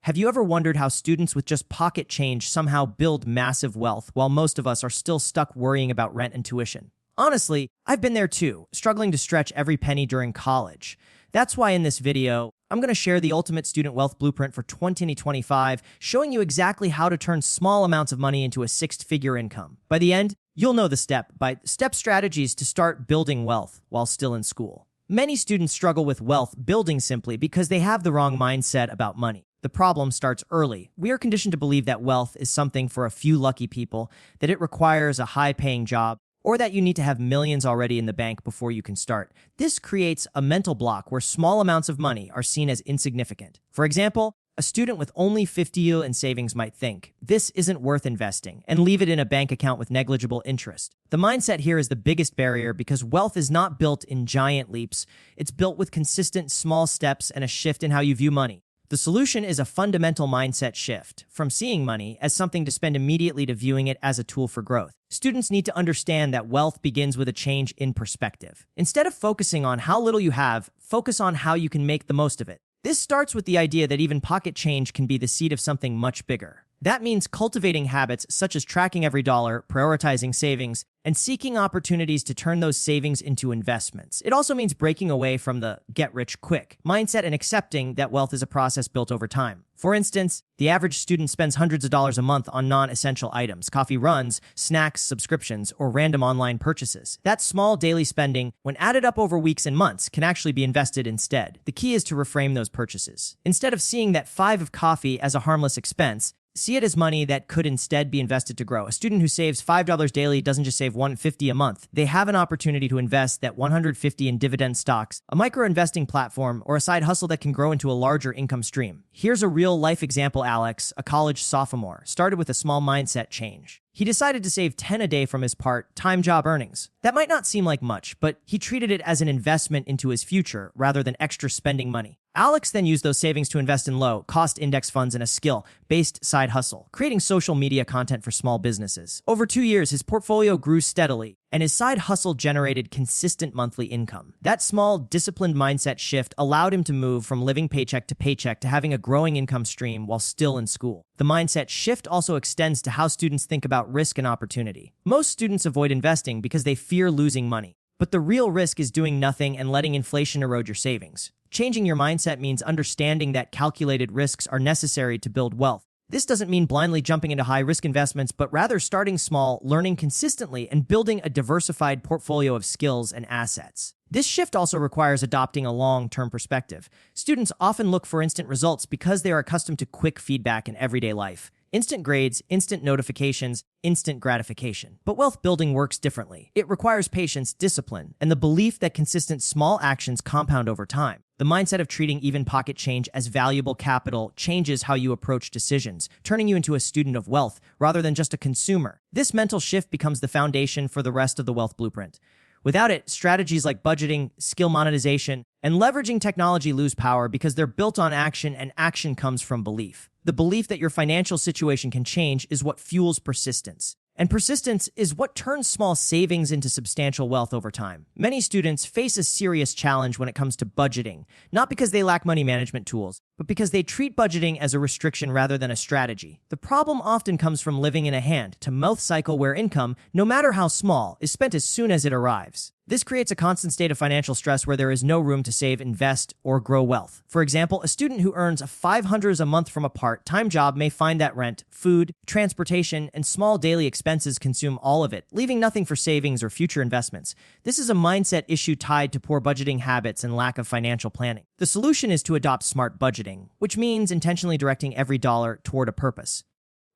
Have you ever wondered how students with just pocket change somehow build massive wealth while most of us are still stuck worrying about rent and tuition? Honestly, I've been there too, struggling to stretch every penny during college. That's why in this video, I'm going to share the ultimate student wealth blueprint for 2025, showing you exactly how to turn small amounts of money into a six-figure income. By the end, you'll know the step-by-step strategies to start building wealth while still in school. Many students struggle with wealth building simply because they have the wrong mindset about money. The problem starts early. We are conditioned to believe that wealth is something for a few lucky people, that it requires a high-paying job, or that you need to have millions already in the bank before you can start. This creates a mental block where small amounts of money are seen as insignificant. For example, a student with only $50 in savings might think, this isn't worth investing, and leave it in a bank account with negligible interest. The mindset here is the biggest barrier because wealth is not built in giant leaps. It's built with consistent small steps and a shift in how you view money. The solution is a fundamental mindset shift, from seeing money as something to spend immediately to viewing it as a tool for growth. Students need to understand that wealth begins with a change in perspective. Instead of focusing on how little you have, focus on how you can make the most of it. This starts with the idea that even pocket change can be the seed of something much bigger. That means cultivating habits such as tracking every dollar, prioritizing savings, and seeking opportunities to turn those savings into investments. It also means breaking away from the get-rich-quick mindset and accepting that wealth is a process built over time. For instance, the average student spends hundreds of dollars a month on non-essential items, coffee runs, snacks, subscriptions, or random online purchases. That small daily spending, when added up over weeks and months, can actually be invested instead. The key is to reframe those purchases. Instead of seeing that 5 of coffee as a harmless expense, see it as money that could instead be invested to grow. A student who saves $5 daily doesn't just save $150 a month. They have an opportunity to invest that $150 in dividend stocks, a micro-investing platform, or a side hustle that can grow into a larger income stream. Here's a real-life example. Alex, a college sophomore, started with a small mindset change. He decided to save 10 a day from his part-time job earnings. That might not seem like much, but he treated it as an investment into his future rather than extra spending money. Alex then used those savings to invest in low-cost index funds and a skill-based side hustle, creating social media content for small businesses. Over 2 years, his portfolio grew steadily, and his side hustle generated consistent monthly income. That small, disciplined mindset shift allowed him to move from living paycheck to having a growing income stream while still in school. The mindset shift also extends to how students think about risk and opportunity. Most students avoid investing because they fear losing money. But the real risk is doing nothing and letting inflation erode your savings. Changing your mindset means understanding that calculated risks are necessary to build wealth. This doesn't mean blindly jumping into high-risk investments, but rather starting small, learning consistently, and building a diversified portfolio of skills and assets. This shift also requires adopting a long-term perspective. Students often look for instant results because they are accustomed to quick feedback in everyday life. Instant grades, instant notifications, instant gratification. But wealth building works differently. It requires patience, discipline, and the belief that consistent small actions compound over time. The mindset of treating even pocket change as valuable capital changes how you approach decisions, turning you into a student of wealth rather than just a consumer. This mental shift becomes the foundation for the rest of the wealth blueprint. Without it, strategies like budgeting, skill monetization, and leveraging technology lose power because they're built on action, and action comes from belief. The belief that your financial situation can change is what fuels persistence. And persistence is what turns small savings into substantial wealth over time. Many students face a serious challenge when it comes to budgeting, not because they lack money management tools, but because they treat budgeting as a restriction rather than a strategy. The problem often comes from living in a hand-to-mouth cycle where income, no matter how small, is spent as soon as it arrives. This creates a constant state of financial stress where there is no room to save, invest, or grow wealth. For example, a student who earns $500 a month from a part-time job may find that rent, food, transportation, and small daily expenses consume all of it, leaving nothing for savings or future investments. This is a mindset issue tied to poor budgeting habits and lack of financial planning. The solution is to adopt smart budgeting, which means intentionally directing every dollar toward a purpose,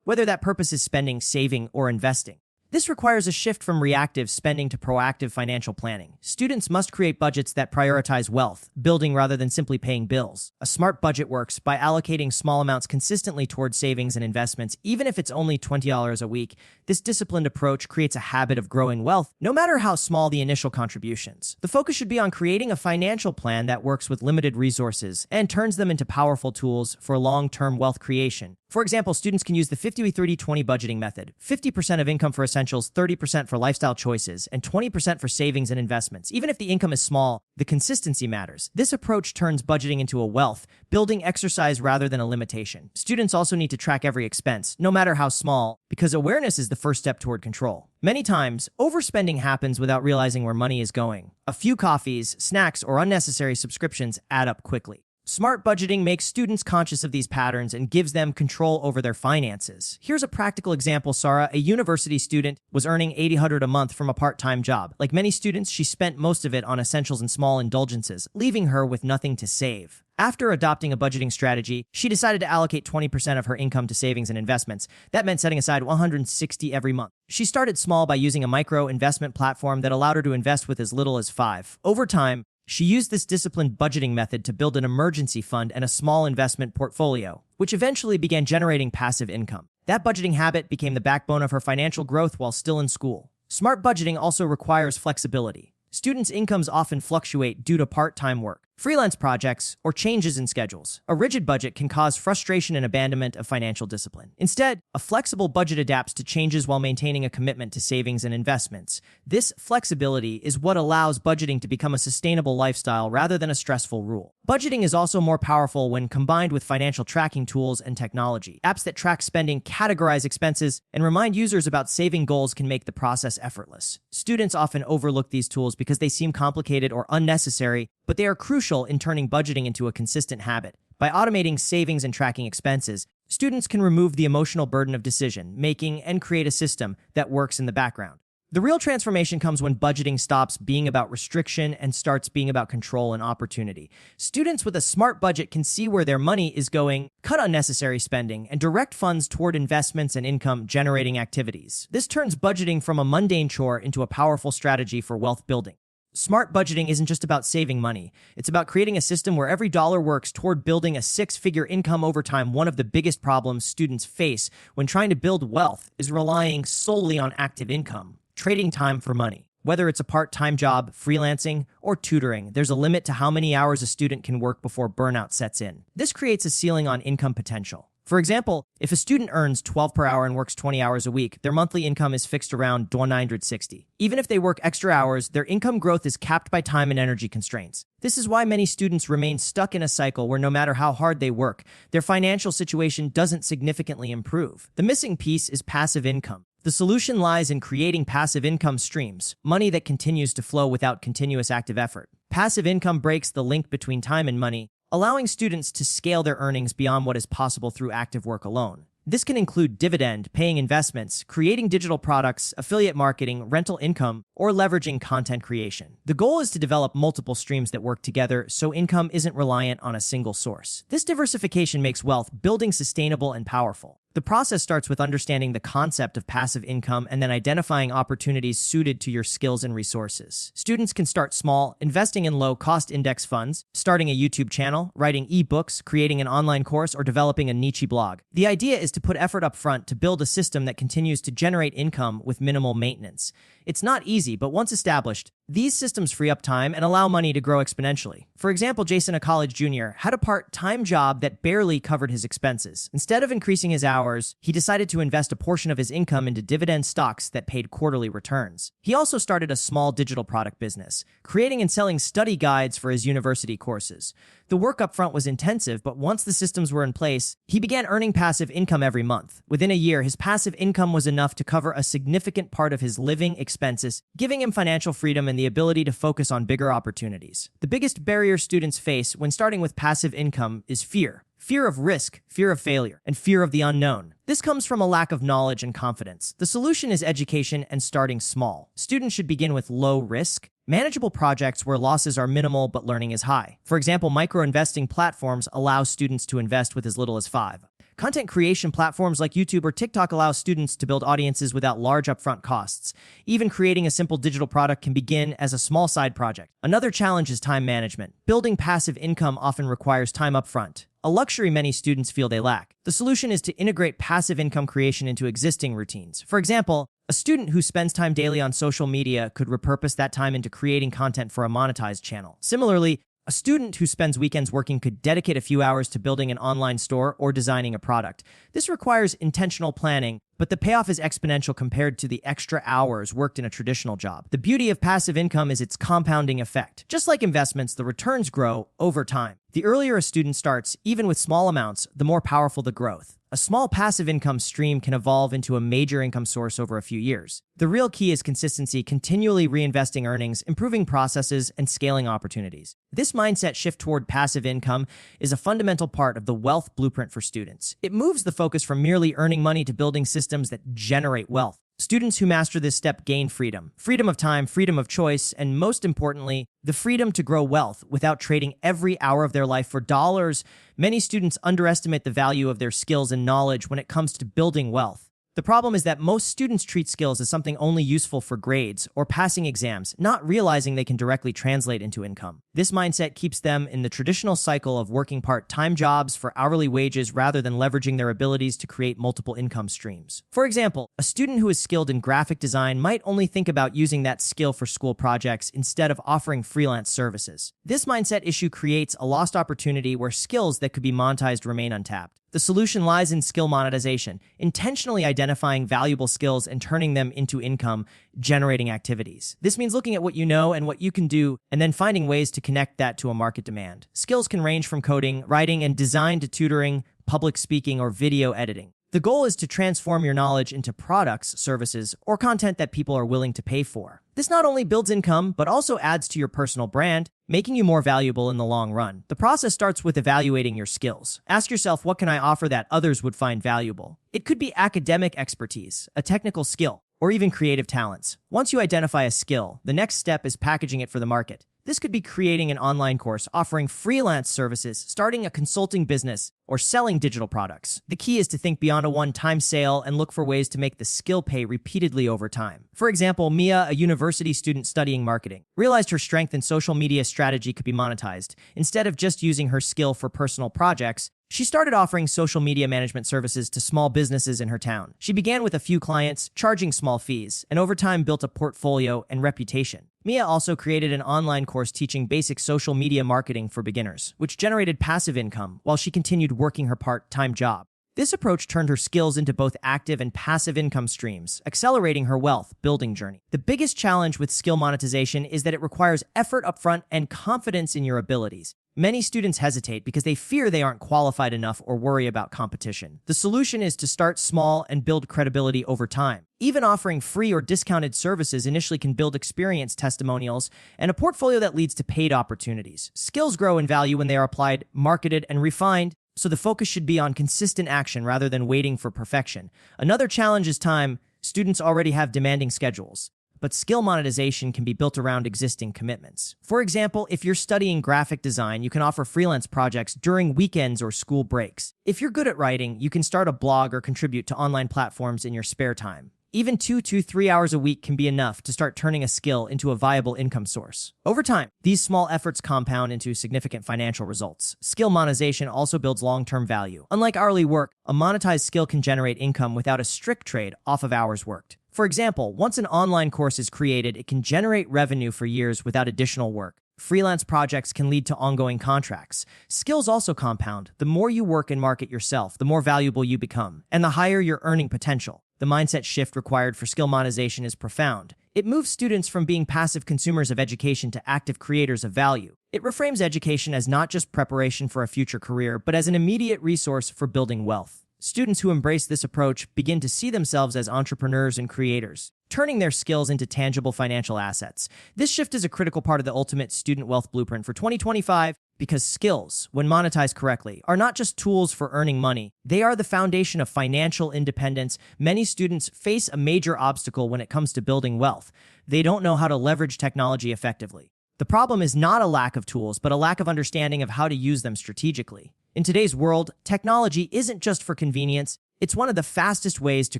whether that purpose is spending, saving, or investing. This requires a shift from reactive spending to proactive financial planning. Students must create budgets that prioritize wealth building rather than simply paying bills. A smart budget works by allocating small amounts consistently towards savings and investments, even if it's only $20 a week. This disciplined approach creates a habit of growing wealth, no matter how small the initial contributions. The focus should be on creating a financial plan that works with limited resources and turns them into powerful tools for long-term wealth creation. For example, students can use the 50-30-20 budgeting method. 50% of income for essentials, essentials, 30% for lifestyle choices, and 20% for savings and investments. Even if the income is small, the consistency matters. This approach turns budgeting into a wealth building exercise rather than a limitation. Students also need to track every expense, no matter how small, because awareness is the first step toward control. Many times, overspending happens without realizing where money is going. A few coffees, snacks, or unnecessary subscriptions add up quickly. Smart budgeting makes students conscious of these patterns and gives them control over their finances. Here's a practical example. Sarah, a university student, was earning $800 a month from a part-time job. Like many students, she spent most of it on essentials and small indulgences, leaving her with nothing to save. After adopting a budgeting strategy, she decided to allocate 20% of her income to savings and investments. That meant setting aside $160 every month. She started small by using a micro investment platform that allowed her to invest with as little as $5. Over time, she used this disciplined budgeting method to build an emergency fund and a small investment portfolio, which eventually began generating passive income. That budgeting habit became the backbone of her financial growth while still in school. Smart budgeting also requires flexibility. Students' incomes often fluctuate due to part-time work, freelance projects, or changes in schedules. A rigid budget can cause frustration and abandonment of financial discipline. Instead, a flexible budget adapts to changes while maintaining a commitment to savings and investments. This flexibility is what allows budgeting to become a sustainable lifestyle rather than a stressful rule. Budgeting is also more powerful when combined with financial tracking tools and technology. Apps that track spending, categorize expenses, and remind users about saving goals can make the process effortless. Students often overlook these tools because they seem complicated or unnecessary, but they are crucial in turning budgeting into a consistent habit. By automating savings and tracking expenses, students can remove the emotional burden of decision-making and create a system that works in the background. The real transformation comes when budgeting stops being about restriction and starts being about control and opportunity. Students with a smart budget can see where their money is going, cut unnecessary spending, and direct funds toward investments and income-generating activities. This turns budgeting from a mundane chore into a powerful strategy for wealth building. Smart budgeting isn't just about saving money. It's about creating a system where every dollar works toward building a six-figure income over time. One of the biggest problems students face when trying to build wealth is relying solely on active income, trading time for money. Whether it's a part-time job, freelancing, or tutoring, there's a limit to how many hours a student can work before burnout sets in. This creates a ceiling on income potential. For example, if a student earns $12 per hour and works 20 hours a week, their monthly income is fixed around $160. Even if they work extra hours, their income growth is capped by time and energy constraints. This is why many students remain stuck in a cycle where no matter how hard they work, their financial situation doesn't significantly improve. The missing piece is passive income. The solution lies in creating passive income streams, money that continues to flow without continuous active effort. Passive income breaks the link between time and money, allowing students to scale their earnings beyond what is possible through active work alone. This can include dividend-paying investments, creating digital products, affiliate marketing, rental income, or leveraging content creation. The goal is to develop multiple streams that work together so income isn't reliant on a single source. This diversification makes wealth building sustainable and powerful. The process starts with understanding the concept of passive income and then identifying opportunities suited to your skills and resources. Students can start small, investing in low-cost index funds, starting a YouTube channel, writing ebooks, creating an online course, or developing a niche blog. The idea is to put effort up front to build a system that continues to generate income with minimal maintenance. It's not easy, but once established, these systems free up time and allow money to grow exponentially. For example, Jason, a college junior, had a part-time job that barely covered his expenses. Instead of increasing his hours, he decided to invest a portion of his income into dividend stocks that paid quarterly returns. He also started a small digital product business, creating and selling study guides for his university courses. The work up front was intensive, but once the systems were in place, he began earning passive income every month. Within a year, his passive income was enough to cover a significant part of his living expenses, giving him financial freedom and the ability to focus on bigger opportunities. The biggest barrier students face when starting with passive income is fear. Fear of risk, fear of failure, and fear of the unknown. This comes from a lack of knowledge and confidence. The solution is education and starting small. Students should begin with low risk, manageable projects where losses are minimal but learning is high. For example, micro-investing platforms allow students to invest with as little as $5. Content creation platforms like YouTube or TikTok allow students to build audiences without large upfront costs. Even creating a simple digital product can begin as a small side project. Another challenge is time management. Building passive income often requires time upfront, a luxury many students feel they lack. The solution is to integrate passive income creation into existing routines. For example, a student who spends time daily on social media could repurpose that time into creating content for a monetized channel. Similarly, a student who spends weekends working could dedicate a few hours to building an online store or designing a product. This requires intentional planning, but the payoff is exponential compared to the extra hours worked in a traditional job. The beauty of passive income is its compounding effect. Just like investments, the returns grow over time. The earlier a student starts, even with small amounts, the more powerful the growth. A small passive income stream can evolve into a major income source over a few years. The real key is consistency, continually reinvesting earnings, improving processes, and scaling opportunities. This mindset shift toward passive income is a fundamental part of the wealth blueprint for students. It moves the focus from merely earning money to building systems that generate wealth. Students who master this step gain freedom. Freedom of time, freedom of choice, and most importantly, the freedom to grow wealth without trading every hour of their life for dollars. Many students underestimate the value of their skills and knowledge when it comes to building wealth. The problem is that most students treat skills as something only useful for grades or passing exams, not realizing they can directly translate into income. This mindset keeps them in the traditional cycle of working part-time jobs for hourly wages rather than leveraging their abilities to create multiple income streams. For example, a student who is skilled in graphic design might only think about using that skill for school projects instead of offering freelance services. This mindset issue creates a lost opportunity where skills that could be monetized remain untapped. The solution lies in skill monetization, intentionally identifying valuable skills and turning them into income-generating activities. This means looking at what you know and what you can do, and then finding ways to connect that to a market demand. Skills can range from coding, writing, and design to tutoring, public speaking, or video editing. The goal is to transform your knowledge into products, services, or content that people are willing to pay for. This not only builds income, but also adds to your personal brand, making you more valuable in the long run. The process starts with evaluating your skills. Ask yourself, what can I offer that others would find valuable? It could be academic expertise, a technical skill, or even creative talents. Once you identify a skill, the next step is packaging it for the market. This could be creating an online course, offering freelance services, starting a consulting business, or selling digital products. The key is to think beyond a one-time sale and look for ways to make the skill pay repeatedly over time. For example, Mia, a university student studying marketing, realized her strength in social media strategy could be monetized. Instead of just using her skill for personal projects, she started offering social media management services to small businesses in her town. She began with a few clients, charging small fees, and over time built a portfolio and reputation. Mia also created an online course teaching basic social media marketing for beginners, which generated passive income while she continued working her part-time job. This approach turned her skills into both active and passive income streams, accelerating her wealth building journey. The biggest challenge with skill monetization is that it requires effort upfront and confidence in your abilities. Many students hesitate because they fear they aren't qualified enough or worry about competition. The solution is to start small and build credibility over time. Even offering free or discounted services initially can build experience testimonials and a portfolio that leads to paid opportunities. Skills grow in value when they are applied, marketed, and refined, so the focus should be on consistent action rather than waiting for perfection. Another challenge is time. Students already have demanding schedules, but skill monetization can be built around existing commitments. For example, if you're studying graphic design, you can offer freelance projects during weekends or school breaks. If you're good at writing, you can start a blog or contribute to online platforms in your spare time. Even 2 to 3 hours a week can be enough to start turning a skill into a viable income source. Over time, these small efforts compound into significant financial results. Skill monetization also builds long-term value. Unlike hourly work, a monetized skill can generate income without a strict trade off of hours worked. For example, once an online course is created, it can generate revenue for years without additional work. Freelance projects can lead to ongoing contracts. Skills also compound. The more you work and market yourself, the more valuable you become, and the higher your earning potential. The mindset shift required for skill monetization is profound. It moves students from being passive consumers of education to active creators of value. It reframes education as not just preparation for a future career, but as an immediate resource for building wealth. Students who embrace this approach begin to see themselves as entrepreneurs and creators, turning their skills into tangible financial assets. This shift is a critical part of the ultimate student wealth blueprint for 2025 because skills, when monetized correctly, are not just tools for earning money. They are the foundation of financial independence. Many students face a major obstacle when it comes to building wealth. They don't know how to leverage technology effectively. The problem is not a lack of tools, but a lack of understanding of how to use them strategically. In today's world, technology isn't just for convenience. It's one of the fastest ways to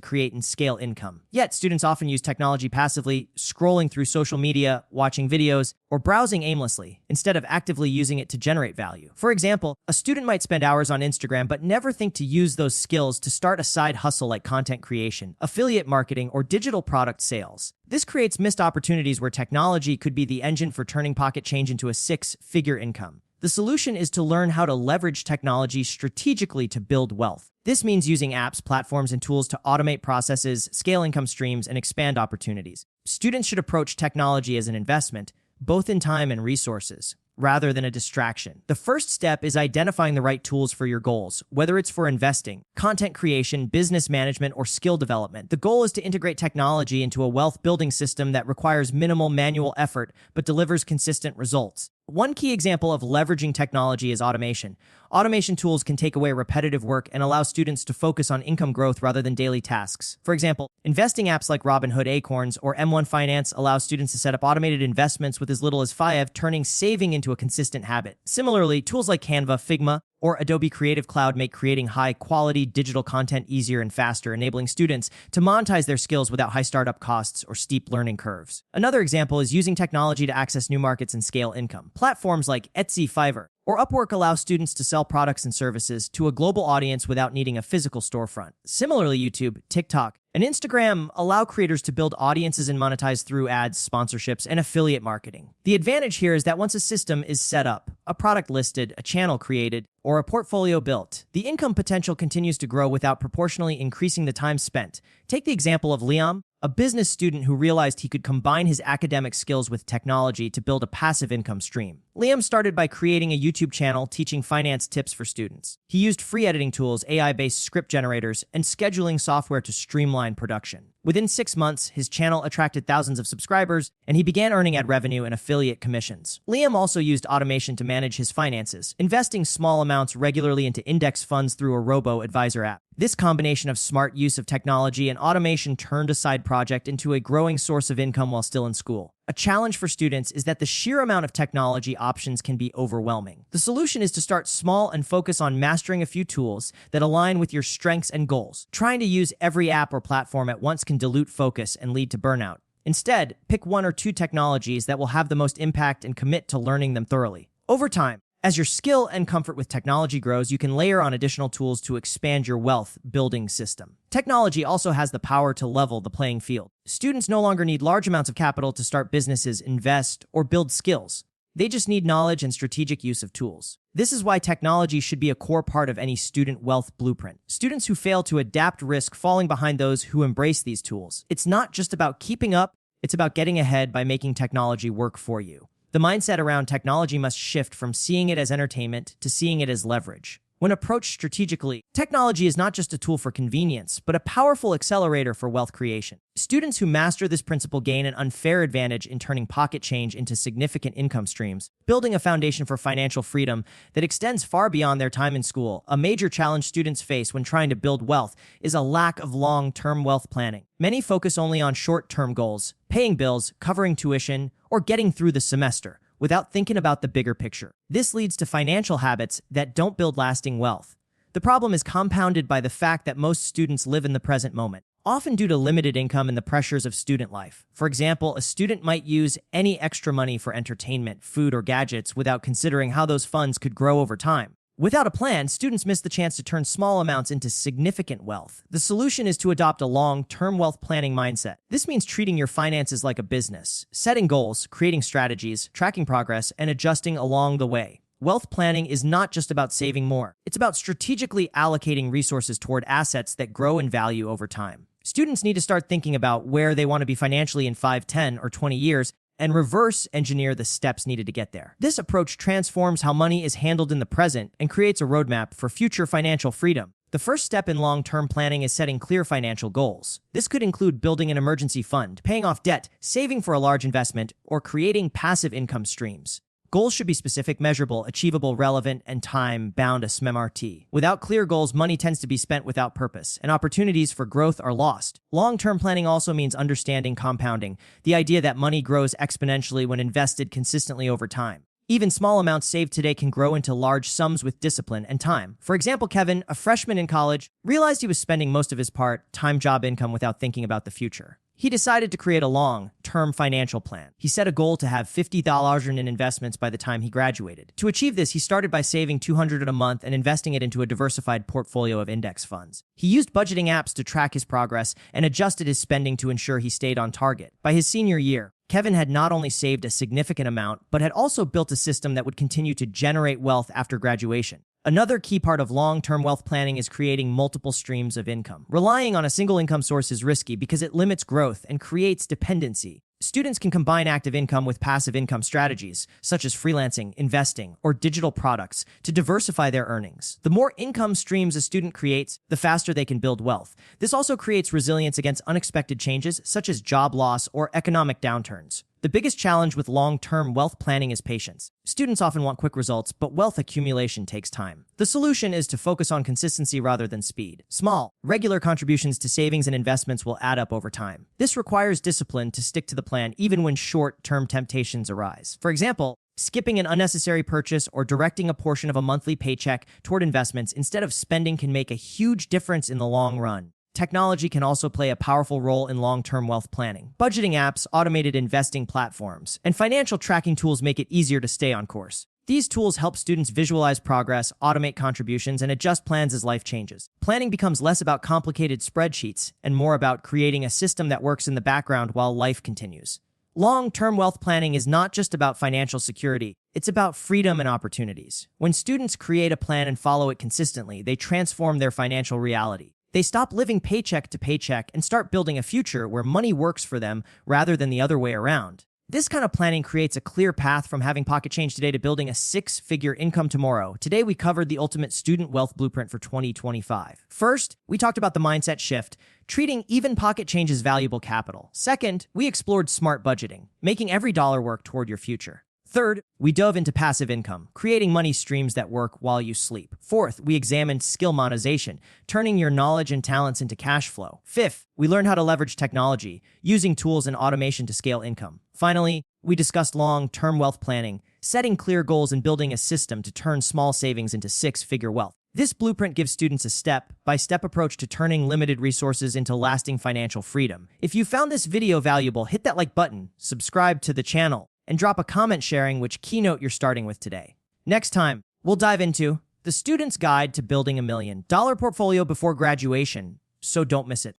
create and scale income. Yet, students often use technology passively, scrolling through social media, watching videos, or browsing aimlessly, instead of actively using it to generate value. For example, a student might spend hours on Instagram but never think to use those skills to start a side hustle like content creation, affiliate marketing, or digital product sales. This creates missed opportunities where technology could be the engine for turning pocket change into a six-figure income. The solution is to learn how to leverage technology strategically to build wealth. This means using apps, platforms, and tools to automate processes, scale income streams, and expand opportunities. Students should approach technology as an investment, both in time and resources, rather than a distraction. The first step is identifying the right tools for your goals, whether it's for investing, content creation, business management, or skill development. The goal is to integrate technology into a wealth-building system that requires minimal manual effort but delivers consistent results. One key example of leveraging technology is automation. Automation tools can take away repetitive work and allow students to focus on income growth rather than daily tasks. For example, investing apps like Robinhood Acorns or M1 Finance allow students to set up automated investments with as little as 5, turning saving into a consistent habit. Similarly, tools like Canva, Figma, or Adobe Creative Cloud make creating high-quality digital content easier and faster, enabling students to monetize their skills without high startup costs or steep learning curves. Another example is using technology to access new markets and scale income. Platforms like Etsy, Fiverr, or Upwork allow students to sell products and services to a global audience without needing a physical storefront. Similarly, YouTube, TikTok, and Instagram allow creators to build audiences and monetize through ads, sponsorships, and affiliate marketing. The advantage here is that once a system is set up, a product listed, a channel created, or a portfolio built, the income potential continues to grow without proportionally increasing the time spent. Take the example of Liam, a business student who realized he could combine his academic skills with technology to build a passive income stream. Liam started by creating a YouTube channel teaching finance tips for students. He used free editing tools, AI-based script generators, and scheduling software to streamline production. Within 6 months, his channel attracted thousands of subscribers, and he began earning ad revenue and affiliate commissions. Liam also used automation to manage his finances, investing small amounts regularly into index funds through a robo-advisor app. This combination of smart use of technology and automation turned a side project into a growing source of income while still in school. A challenge for students is that the sheer amount of technology options can be overwhelming. The solution is to start small and focus on mastering a few tools that align with your strengths and goals. Trying to use every app or platform at once can dilute focus and lead to burnout. Instead, pick 1 or 2 technologies that will have the most impact and commit to learning them thoroughly. Over time, as your skill and comfort with technology grows, you can layer on additional tools to expand your wealth-building system. Technology also has the power to level the playing field. Students no longer need large amounts of capital to start businesses, invest, or build skills. They just need knowledge and strategic use of tools. This is why technology should be a core part of any student wealth blueprint. Students who fail to adapt risk falling behind those who embrace these tools. It's not just about keeping up, it's about getting ahead by making technology work for you. The mindset around technology must shift from seeing it as entertainment to seeing it as leverage. When approached strategically, technology is not just a tool for convenience, but a powerful accelerator for wealth creation. Students who master this principle gain an unfair advantage in turning pocket change into significant income streams, building a foundation for financial freedom that extends far beyond their time in school. A major challenge students face when trying to build wealth is a lack of long-term wealth planning. Many focus only on short-term goals, paying bills, covering tuition, or getting through the semester, without thinking about the bigger picture. This leads to financial habits that don't build lasting wealth. The problem is compounded by the fact that most students live in the present moment, often due to limited income and the pressures of student life. For example, a student might use any extra money for entertainment, food, or gadgets without considering how those funds could grow over time. Without a plan, students miss the chance to turn small amounts into significant wealth. The solution is to adopt a long-term wealth planning mindset. This means treating your finances like a business, setting goals, creating strategies, tracking progress, and adjusting along the way. Wealth planning is not just about saving more. It's about strategically allocating resources toward assets that grow in value over time. Students need to start thinking about where they want to be financially in 5, 10, or 20 years, and reverse engineer the steps needed to get there. This approach transforms how money is handled in the present and creates a roadmap for future financial freedom. The first step in long-term planning is setting clear financial goals. This could include building an emergency fund, paying off debt, saving for a large investment, or creating passive income streams. Goals should be specific, measurable, achievable, relevant, and time-bound as SMART. Without clear goals, money tends to be spent without purpose, and opportunities for growth are lost. Long-term planning also means understanding compounding, the idea that money grows exponentially when invested consistently over time. Even small amounts saved today can grow into large sums with discipline and time. For example, Kevin, a freshman in college, realized he was spending most of his part-time job income without thinking about the future. He decided to create a long-term financial plan. He set a goal to have $50 in investments by the time he graduated. To achieve this, he started by saving $200 a month and investing it into a diversified portfolio of index funds. He used budgeting apps to track his progress and adjusted his spending to ensure he stayed on target. By his senior year, Kevin had not only saved a significant amount, but had also built a system that would continue to generate wealth after graduation. Another key part of long-term wealth planning is creating multiple streams of income. Relying on a single income source is risky because it limits growth and creates dependency. Students can combine active income with passive income strategies, such as freelancing, investing, or digital products, to diversify their earnings. The more income streams a student creates, the faster they can build wealth. This also creates resilience against unexpected changes, such as job loss or economic downturns. The biggest challenge with long-term wealth planning is patience. Students often want quick results, but wealth accumulation takes time. The solution is to focus on consistency rather than speed. Small, regular contributions to savings and investments will add up over time. This requires discipline to stick to the plan even when short-term temptations arise. For example, skipping an unnecessary purchase or directing a portion of a monthly paycheck toward investments instead of spending can make a huge difference in the long run. Technology can also play a powerful role in long-term wealth planning. Budgeting apps, automated investing platforms, and financial tracking tools make it easier to stay on course. These tools help students visualize progress, automate contributions, and adjust plans as life changes. Planning becomes less about complicated spreadsheets and more about creating a system that works in the background while life continues. Long-term wealth planning is not just about financial security, it's about freedom and opportunities. When students create a plan and follow it consistently, they transform their financial reality. They stop living paycheck to paycheck and start building a future where money works for them rather than the other way around. This kind of planning creates a clear path from having pocket change today to building a six-figure income tomorrow. Today, we covered the ultimate student wealth blueprint for 2025. First, we talked about the mindset shift, treating even pocket change as valuable capital. Second, we explored smart budgeting, making every dollar work toward your future. Third, we dove into passive income, creating money streams that work while you sleep. Fourth, we examined skill monetization, turning your knowledge and talents into cash flow. Fifth, we learned how to leverage technology, using tools and automation to scale income. Finally, we discussed long-term wealth planning, setting clear goals and building a system to turn small savings into six-figure wealth. This blueprint gives students a step-by-step approach to turning limited resources into lasting financial freedom. If you found this video valuable, hit that like button, subscribe to the channel, and drop a comment sharing which keynote you're starting with today. Next time, we'll dive into the Student's Guide to Building a $1 Million Portfolio Before Graduation, so don't miss it.